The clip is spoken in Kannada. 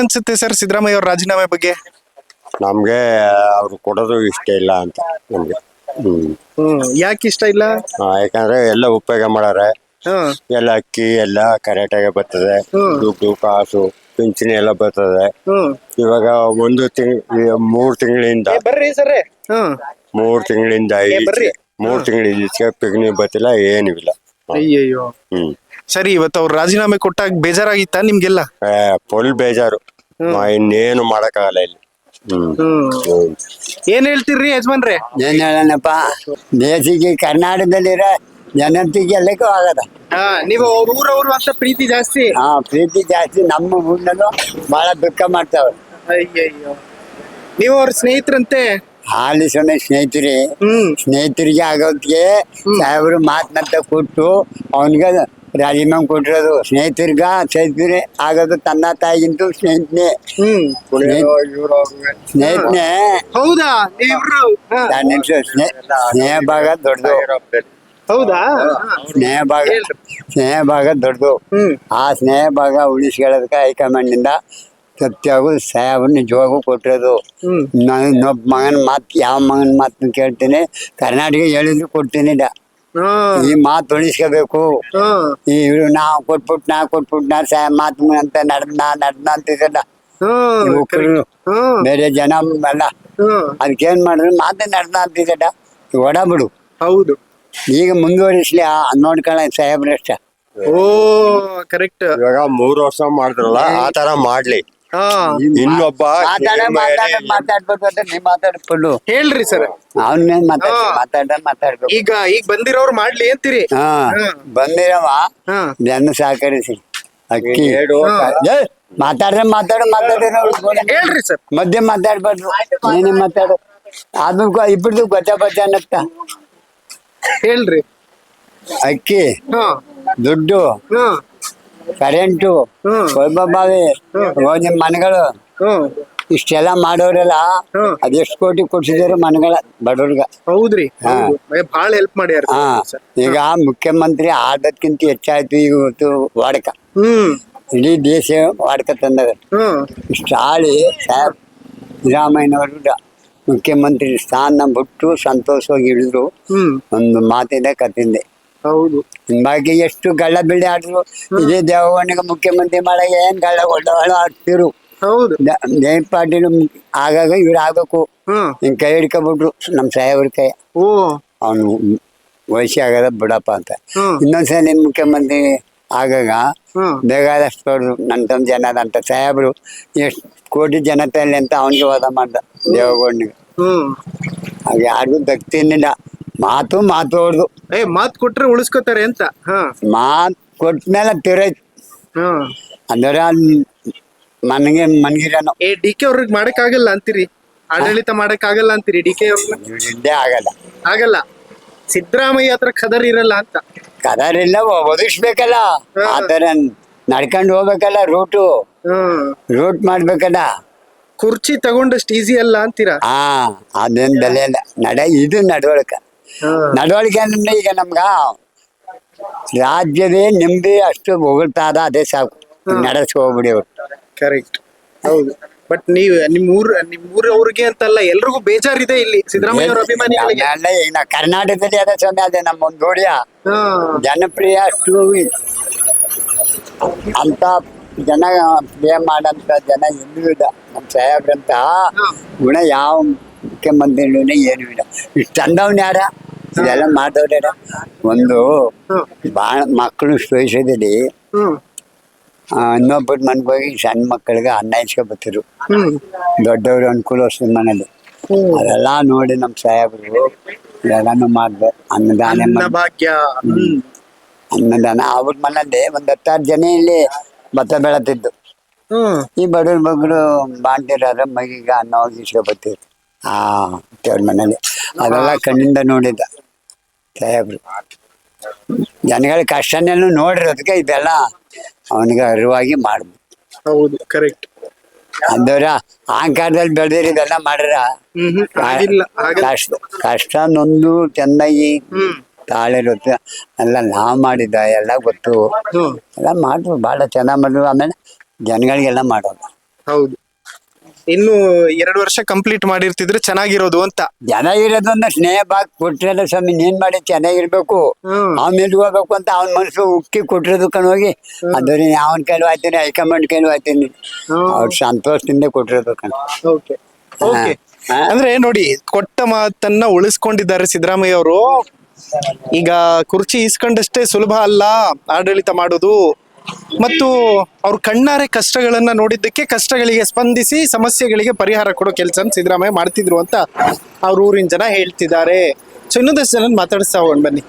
ಅನ್ಸುತ್ತೆ ಸರ್ ಸಿದ್ದರಾಮಯ್ಯ ಅವ್ರ ರಾಜೀನಾಮೆ ಬಗ್ಗೆ? ನಮ್ಗೆ ಅವ್ರು ಕೊಡೋದು ಇಷ್ಟ ಇಲ್ಲ ಅಂತ ನಮ್ಗೆ. ಯಾಕೆ ಇಷ್ಟ ಇಲ್ಲ? ಯಾಕಂದ್ರೆ ಎಲ್ಲ ಉಪಯೋಗ ಮಾಡಾರೆ. ಹ್ಮ್ ಎಲ್ಲ ಅಕ್ಕಿ ಎಲ್ಲ ಕರೆಕ್ಟಾಗಿ ಬರ್ತದೆ. ದುಡ್ಡು ಕಾಸು ಪಿಂಚಣಿ ಎಲ್ಲ ಬರ್ತದೆ. ಇವಾಗ ಒಂದು 3 ತಿಂಗಳಿಂದ ಬರ್ರಿ ಸರ್. ಹ್ಮ್ 3 ತಿಂಗಳಿಂದ ಬರ್ರಿ. 3 ತಿಂಗಳಿಂದ ಪಿಗ್ನಿ ಬತ್ತಿಲ್ಲ, ಏನೂ ಇಲ್ಲ. ಅಯ್ಯಯ್ಯೋ. ಸರಿ, ಇವತ್ತು ಅವ್ರು ರಾಜೀನಾಮೆ ಕೊಟ್ಟಾಗ ಬೇಜಾರಾಗಿತ್ತಾ ನಿಮ್ಗೆಲ್ಲ? ಫುಲ್ ಬೇಜಾರು. ಇನ್ನೇನು ಮಾಡಕ್ಕಾಗಲ್ಲ ಇಲ್ಲಿ. ಏನ್ ಹೇಳ್ತೀರಿ ಯಜಮಾನ್ರೆ? ಏನ್ ಹೇಳನಪ್ಪ, ಬೇಸಿಗೆ ಕರ್ನಾಟಕದಲ್ಲಿರೋ ಜನತೆಗೆ ಎಲ್ಲಕ್ಕೂ ಆಗದ. ನೀವು ಅವ್ರ ಊರವ್ರು ಅಂತ ಪ್ರೀತಿ ಜಾಸ್ತಿ? ಪ್ರೀತಿ ಜಾಸ್ತಿ. ನಮ್ಮ ಊರಿನಲ್ಲೂ ಬಹಳ ದುಃಖ ಮಾಡ್ತಾವ್ರೆ. ಅಯ್ಯಯ್ಯೋ. ನೀವು ಅವ್ರ ಸ್ನೇಹಿತರಂತೆ? ಹಾಲಿ ಸೊನ್ನೆ ಸ್ನೇಹಿತರಿಗೆ ಆಗೋದಕ್ಕೆ ಸಾಹೇಬರು ಮಾತನಾಡ್ತ ಕೊಟ್ಟು ಅವನಿಗೆ ರಾಜೀನಾಮೆ ಕೊಟ್ಟಿರೋದು. ಸ್ನೇಹಿತರಿಗೆ ಆಗೋದು ತಂದೆ ತಾಯಿಗಿಂತ ಸ್ನೇಹಿತನೇ. ಹೌದಾ? ಸ್ನೇಹ ಭಾಗ ದೊಡ್ಡದು. ಹೌದಾ? ಸ್ನೇಹ ಭಾಗ ದೊಡ್ಡದು. ಆ ಸ್ನೇಹ ಭಾಗ ಉಳಿಸ್ಕೊಳ್ಳೋದಕ್ಕೆ ಹೈಕಮಾಂಡ್ ನಿಂದ ಸತ್ಯಾಗೂ ಸಾಹೇಬರು ನಿಜವಾಗೂ ಕೊಟ್ಟಿರೋದು. ನಾನು ಇನ್ನೊಬ್ಬ ಮಗನ ಮಾತು, ಯಾವ ಮಗನ ಮಾತನ್ನ ಕೇಳ್ತೀನಿ, ಕರ್ನಾಟಕ ಹೇಳಿದ್ರು ಕೊಡ್ತೀನಿ. ಈ ಮಾತು ಉಳಿಸ್ಕೋಬೇಕು. ಇವ್ರು ನಾವು ಕೊಟ್ಬಿಟ್ಟು ಸಾಹೇಬ್ ಮಾತು ಅಂತ ನಡ್ದ ಅಂತಿದ್ದಲ್ಲ ಬೇರೆ ಜನ ಅಲ್ಲ. ಅದಕ್ಕೇನ್ ಮಾಡಿದ್ರು ಮಾತೇ ನಡ್ದ ಅಂತಿದ್ದಲ್ಲ, ಒಡಬಿಡು. ಹೌದು. ಈಗ ಮುಂದುವರಿಸ್ಲಿ ನೋಡ್ಕೊಳ್ಳ ಸಾಹೇಬ್ರಷ್ಟ. ಕರೆಕ್ಟ್. ಇವಾಗ 3 ವರ್ಷ ಮಾಡಿದ್ರಲ್ಲ, ಆ ತರ ಮಾಡ್ಲಿ. ಇನ್ನೊಬ್ಬ ಮಾತಾಡ್ಬೇಕು ಅಂತ ನೀವ್ ಮಾತಾಡ್ಕೊಂಡು ಹೇಳ್ರಿ ಸರ್. ಅವನ್ನೇನ್ ಮಾತಾಡ್ಬೇಕು. ಈಗ ಬಂದಿರೋರು ಮಾಡ್ಲಿ ಅಂತೀರಿ? ಬಂದಿರವ ಜನ ಸಹಕರಿಸಿ ಅಕ್ಕಿ ಹೇಳ್ರಿ ಸರ್. ಮಧ್ಯೆ ಮಾತಾಡ್ಬಾರ್ದು, ನೀನೇ ಮಾತಾಡು. ಅದು ಇಬ್ಬರದು ಗೊತ್ತ ಅನ್ನತ್ತ. ಹೇಳ್ರಿ. ಅಕ್ಕಿ, ದುಡ್ಡು, ಕರೆಂಟು, ಬಾವಿ, ರೋಜಿ ಮನೆಗಳು, ಇಷ್ಟೆಲ್ಲ ಮಾಡೋರೆಲ್ಲ ಅದೆಷ್ಟು ಕೋಟಿ ಕೊಡ್ಸಿದಾರೆ ಮನೆಗಳ ಬಡವ್ರಿಗ. ಹೌದ್ರಿ, ಬಹಳ ಹೆಲ್ಪ್ ಮಾಡ್ಯಾರ. ಈಗ ಮುಖ್ಯಮಂತ್ರಿ ಆದಕ್ಕಿಂತ ಹೆಚ್ಚಾಯ್ತು ಇವತ್ತು ವಾಡಕ. ಇಡೀ ದೇಶ ವಾಡಕ ತಂದಾಗ ಇಷ್ಟ ಆಳಿ ಸಾಹೇಬ್ ಸಿದ್ದರಾಮಯ್ಯನವರು ಮುಖ್ಯಮಂತ್ರಿ ಸ್ಥಾನ ಬಿಟ್ಟು ಸಂತೋಷವಾಗಿ ಹಿಡಿದ್ರು. ಒಂದು ಮಾತಿದೆ ಕತ್ತಿಂದೆ. ಹೌದು. ಬಾಕಿ ಎಷ್ಟು ಗಳ್ಳ ಬಿಳ್ಳಿ ಆಡಿದ್ರು ಇದೇ ದೇವಣ್ಣಗೆ ಮುಖ್ಯಮಂತ್ರಿ ಮಾಡಾಗ ಏನ್ ಗಳ್ಳ ಒಳ್ಳೆ ಆಡ್ತಿರು. ಹೌದು. ಜಯಂತ್ ಪಾಟೀಲ್ ಆಗಾಗ ಇವ್ರು ಆಗ್ಬೇಕು. ಹಿಂಗ್ ಕೈ ಹಿಡ್ಕೊಬಿಟ್ರು ನಮ್ ಸಾಹೇಬ್ರ ಕೈ. ಅವನು ವಯಸ್ಸಿ ಆಗದ ಬಿಡಪ್ಪ ಅಂತ. ಇನ್ನೊಂದ್ಸಲ ನಿನ್ ಮುಖ್ಯಮಂತ್ರಿ ಆಗಾಗ ಬೇಕಾದಷ್ಟು ಕೊಡ್ರು ನನ್ನ ತಮ್ಮ ಜನ ಅಂತ ಸಾಹೇಬ್ರು. ಎಷ್ಟು ಕೋಟಿ ಜನತೆಯಲ್ಲಿ ಅಂತ ಅವನಿಗೆ ವಾದ ಮಾಡ್ದ ದೇವಗೌಡನಿಗೆ. ಹಾಗೆ ಯಾರಿಗೂ ದಕ್ತಿನಿಲ್ಲ. ಮಾತು ಹೊಡ್ದು ಮಾತು ಕೊಟ್ರೆ ಉಳಿಸ್ಕೋತಾರೆ ಅಂತ. ಮಾತು ಕೊಟ್ಮೇಲೆ ತಿರೈತ್ ಅಂದ್ರೆ ಮನ್ಗಿರನು. ಡಿ ಕೆ ಅವ್ರಿಗೆ ಮಾಡಕ್ ಆಗಲ್ಲ ಅಂತೀರಿ? ಆಡಳಿತ ಮಾಡಕ್ ಆಗಲ್ಲ ಅಂತೀರಿ ಡಿ ಕೆ ಅವ್ರನ್ನ? ಆಗಲ್ಲ. ಸಿದ್ದರಾಮಯ್ಯ ಹತ್ರ ಖದರ್ ಇರಲ್ಲ ಅಂತ? ಕದರ್ ಇಲ್ಲ, ಒದಗಿಸ್ಬೇಕಲ್ಲ. ಆತರ ನಡ್ಕೊಂಡು ಹೋಗ್ಬೇಕಲ್ಲ, ರೂಟ್ ಮಾಡ್ಬೇಕಲ್ಲ. ಕುರ್ಚಿ ತಗೊಂಡಷ್ಟು ಈಸಿ ಅಲ್ಲ ಅಂತೀರಾ? ಅದೇನ್ ಬೆಲೆ ಇಲ್ಲ. ಇದು ನಡವಳಿಕೆ ಅಂದ್ರೆ ಈಗ ನಮ್ಗ ರಾಜ್ಯವೇ ನೆಮ್ಮದಿ ಅಷ್ಟು ಹೊಗಳ್ತಾದ, ಅದೇ ಸಾಕು. ನಡೆಸ್ಕೋಗ್ಬಿಡಿ ಅವ್ರು. ಕರೆಕ್ಟ್. ಹೌದು. ಬಟ್ ನಿಮ್ಮೂರವ್ರಿಗೆ ಅಂತಲ್ಲ, ಎಲ್ರಿಗೂ ಬೇಜಾರಿದೆ ಇಲ್ಲಿ ಸಿದ್ದರಾಮಯ್ಯ ಅವ್ರ ಅಭಿಮಾನಿಗಳಿಗೆ. ಈಗ ಕರ್ನಾಟಕದಲ್ಲಿ ಅದೇ ಸಮಯ ಅದೇ ನಮ್ಮ ಒಂದು ನೋಡಿಯ ಜನಪ್ರಿಯ ಅಷ್ಟು ಅಂತ ಜನ ಪ್ರಿಯ ಮಾಡಂತ ಜನ ಎಲ್ಲೂ ಇಲ್ಲ. ನಮ್ಮ ಸಾಹೇಬ್ರಂತ ಗುಣ ಯಾವ ಮುಖ್ಯಮಂತ್ರಿನೂ ಏನೂ ಇಲ್ಲ. ಇಷ್ಟು ತಂದವ್ನ ಯಾರ ಇದೆಲ್ಲ ಮಾಡ್ದವ್ರ. ಒಂದು ಬಾಳ ಮಕ್ಕಳು ವಯಸ್ಸದಲ್ಲಿ ಇನ್ನೊಬ್ಬರ ಮನೆಗೆ ಹೋಗಿ ಸಣ್ಣ ಮಕ್ಕಳಿಗೆ ಅನ್ನ ಇಸ್ಕೊಬತ್ತಿರು. ದೊಡ್ಡವ್ರು ಅನುಕೂಲ ಮನೇಲಿ ಅದೆಲ್ಲ ನೋಡಿ ನಮ್ಮ ಸಾಹೇಬ್ರು ಎಲ್ಲಾನು ಮಾಡ್ದೆ. ಅನ್ನದಾನ ಅವ್ರ ಮನೇಲಿ 10-6 ಜನ ಇಲ್ಲಿ ಭತ್ತ ಬೆಳತಿದ್ದು. ಈ ಬಡವ್ರ ಮಗಳು ಬಾಂಟಿರಾರ ಮಗಿಗೆ ಅನ್ನ ಹೋಗಿ ಇಸ್ಕೊಬತ್ತಿರು ಅವ್ರ ಮನೇಲಿ. ಅದೆಲ್ಲ ಕಣ್ಣಿಂದ ನೋಡಿದ್ದ ಸಾಹೇಬ್ರು. ಜನಗಳ ಕಷ್ಟನೆಲ್ಲ ನೋಡಿರೋದಕ್ಕೆ ಇದೆಲ್ಲ ಅವನಿಗೆ ಅರಿವಾಗಿ ಮಾಡ್ಬೋದು. ಹೌದು, ಕರೆಕ್ಟ್. ಅಂದವ್ರ ಅಹಂಕಾರದಲ್ಲಿ ಬೆಳೆದಿರಿ ಇದೆಲ್ಲ ಮಾಡ್ರ ಕಷ್ಟ ನೊಂದು ಚೆನ್ನಾಗಿ ತಾಳಿರುತ್ತೆ. ಎಲ್ಲ ನಾವ್ ಮಾಡಿದ್ದ ಎಲ್ಲ ಗೊತ್ತು. ಎಲ್ಲ ಮಾಡ್ರು, ಭಾಳ ಚೆನ್ನಾಗ್ ಮಾಡಿದ್ರು. ಆಮೇಲೆ ಜನಗಳಿಗೆಲ್ಲ ಮಾಡೋದು ಹೌದು. ಇನ್ನು 2 ವರ್ಷ ಕಂಪ್ಲೀಟ್ ಮಾಡಿರ್ತಿದ್ರೆ ಚೆನ್ನಾಗಿರೋದು ಅಂತ. ಚೆನ್ನಾಗಿರೋದನ್ನ ಸ್ನೇಹ ಬಾಗ್ ಕೊಟ್ರಲ್ಲ ಸ್ವಾಮಿ, ಏನ್ ಮಾಡಿ ಚೆನ್ನಾಗಿರ್ಬೇಕು, ಆಮೇಲೆ ಹೋಗ್ಬೇಕು ಅಂತ ಅವ್ನ ಮನಸ್ಸು ಉಕ್ಕಿ ಕೊಟ್ಟಿರೋದು ಹೋಗಿ ಅದ್ರ ಅವನ ಕೈಲೂ ಆಯ್ತೀನಿ, ಹೈಕಮಾಂಡ್ ಕೈಲೂ ಆಯ್ತೀನಿ, ಅವ್ರ ಸಂತೋಷದಿಂದ ಕೊಟ್ಟಿರೋದು ಓಕೆ ಓಕೆ. ಅಂದ್ರೆ ನೋಡಿ, ಕೊಟ್ಟ ಮಾತನ್ನ ಉಳಿಸ್ಕೊಂಡಿದ್ದಾರೆ ಸಿದ್ದರಾಮಯ್ಯ ಅವರು. ಈಗ ಕುರ್ಚಿ ಇಸ್ಕೊಂಡಷ್ಟೇ ಸುಲಭ ಅಲ್ಲ ಆಡಳಿತ ಮಾಡೋದು, ಮತ್ತು ಅವ್ರ ಕಣ್ಣಾರೆ ಕಷ್ಟಗಳನ್ನ ನೋಡಿದ್ದಕ್ಕೆ ಕಷ್ಟಗಳಿಗೆ ಸ್ಪಂದಿಸಿ ಸಮಸ್ಯೆಗಳಿಗೆ ಪರಿಹಾರ ಕೊಡೋ ಕೆಲಸ ಸಿದ್ದರಾಮಯ್ಯ ಮಾಡ್ತಿದ್ರು ಅಂತ ಅವ್ರ ಊರಿನ ಜನ ಹೇಳ್ತಿದ್ದಾರೆ. ಸೊ ಇನ್ನೊಂದಷ್ಟು ಜನ ಮಾತಾಡಿಸ್ತಾ ಹೋಗೋಣ ಬನ್ನಿ.